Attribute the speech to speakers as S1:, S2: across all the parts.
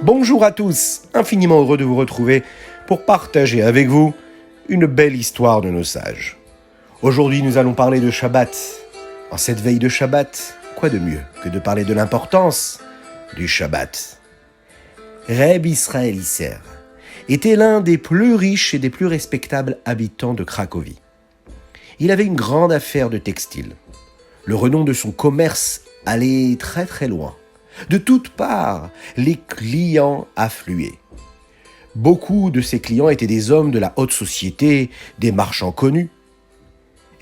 S1: Bonjour à tous, infiniment heureux de vous retrouver pour partager avec vous une belle histoire de nos sages. Aujourd'hui, nous allons parler de Shabbat. En cette veille de Shabbat, quoi de mieux que de parler de l'importance du Shabbat. Reb Israël Isser était l'un des plus riches et des plus respectables habitants de Cracovie. Il avait une grande affaire de textile. Le renom de son commerce allait très très loin. De toutes parts, les clients affluaient. Beaucoup de ces clients étaient des hommes de la haute société, des marchands connus.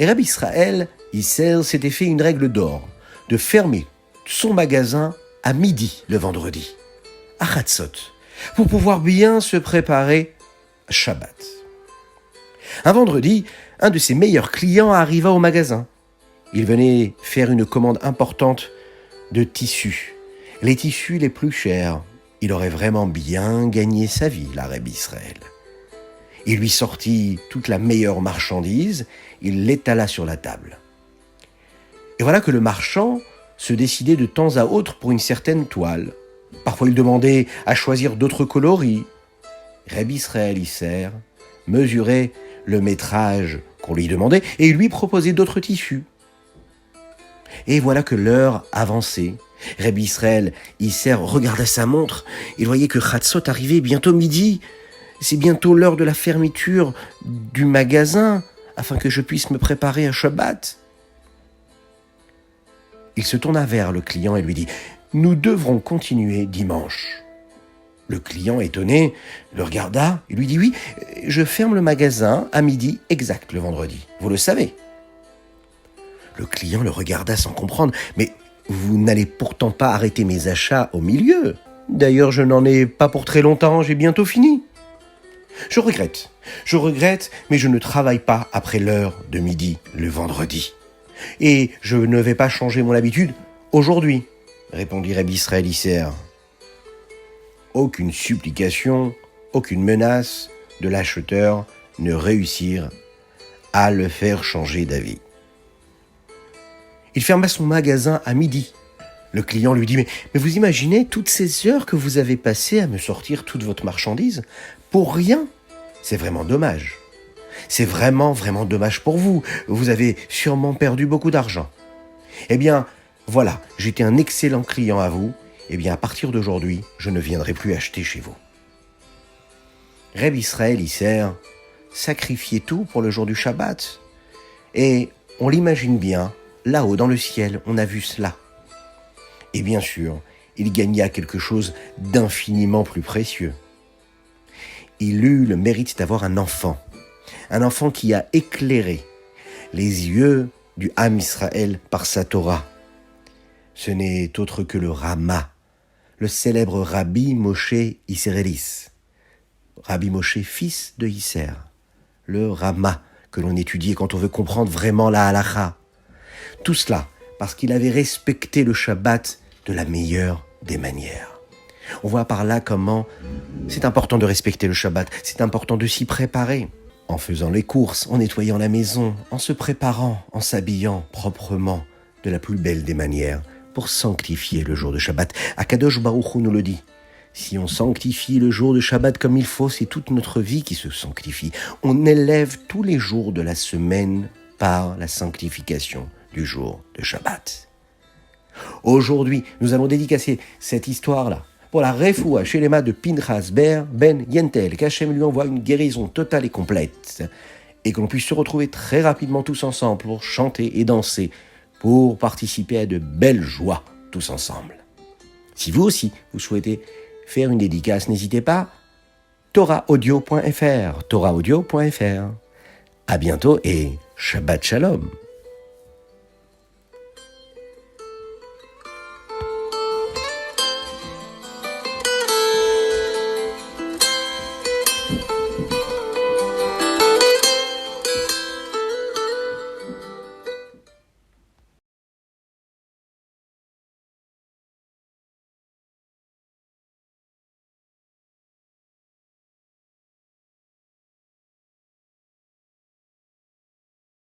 S1: Et Reb Israël Isser s'était fait une règle d'or, de fermer son magasin à midi le vendredi, à Hatzot, pour pouvoir bien se préparer à Shabbat. Un vendredi, un de ses meilleurs clients arriva au magasin. Il venait faire une commande importante de tissus. Les tissus les plus chers. Il aurait vraiment bien gagné sa vie, la Reb Israël. Il lui sortit toute la meilleure marchandise, il l'étala sur la table. Et voilà que le marchand se décidait de temps à autre pour une certaine toile. Parfois il demandait à choisir d'autres coloris. Reb Israël Isser mesurait le métrage qu'on lui demandait et il lui proposait d'autres tissus. Et voilà que l'heure avançait. Reb Israël Isser regarda sa montre. Il voyait que Hatzot arrivait bientôt midi. C'est bientôt l'heure de la fermeture du magasin afin que je puisse me préparer à Shabbat. Il se tourna vers le client et lui dit « Nous devrons continuer dimanche. » Le client, étonné, le regarda et lui dit « Oui, je ferme le magasin à midi exact le vendredi. Vous le savez. » Le client le regarda sans comprendre « Mais vous n'allez pourtant pas arrêter mes achats au milieu. D'ailleurs, je n'en ai pas pour très longtemps, j'ai bientôt fini. » « Je regrette, mais je ne travaille pas après l'heure de midi le vendredi. Et je ne vais pas changer mon habitude aujourd'hui, » répondit Reb Israël Isser. Aucune supplication, aucune menace de l'acheteur ne réussirent à le faire changer d'avis. Il ferma son magasin à midi. Le client lui dit « Mais vous imaginez toutes ces heures que vous avez passées à me sortir toute votre marchandise pour rien? C'est vraiment dommage. C'est vraiment dommage pour vous. Vous avez sûrement perdu beaucoup d'argent. Eh bien, voilà, j'étais un excellent client à vous. Eh bien, à partir d'aujourd'hui, je ne viendrai plus acheter chez vous. » Reb Israël Isser sacrifiait tout pour le jour du Shabbat. Et on l'imagine bien, là-haut dans le ciel, on a vu cela. Et bien sûr, il gagna quelque chose d'infiniment plus précieux. Il eut le mérite d'avoir un enfant qui a éclairé les yeux du Ham Israël par sa Torah. Ce n'est autre que le Rama, le célèbre Rabbi Moshe Isserélis, Rabbi Moshe, fils de Isser, le Rama que l'on étudie quand on veut comprendre vraiment la halacha. Tout cela parce qu'il avait respecté le Shabbat de la meilleure des manières. On voit par là comment c'est important de respecter le Shabbat, c'est important de s'y préparer, en faisant les courses, en nettoyant la maison, en se préparant, en s'habillant proprement de la plus belle des manières pour sanctifier le jour de Shabbat. Akadosh Baruch Hu nous le dit. Si on sanctifie le jour de Shabbat comme il faut, c'est toute notre vie qui se sanctifie. On élève tous les jours de la semaine par la sanctification du jour de Shabbat. Aujourd'hui, nous allons dédicacer cette histoire-là pour la refoua shelema de Pinchas Ber Ben Yentel, qu'Hachem lui envoie une guérison totale et complète, et que l'on puisse se retrouver très rapidement tous ensemble pour chanter et danser, pour participer à de belles joies tous ensemble. Si vous aussi, vous souhaitez faire une dédicace, n'hésitez pas, torahaudio.fr. À bientôt et Shabbat Shalom.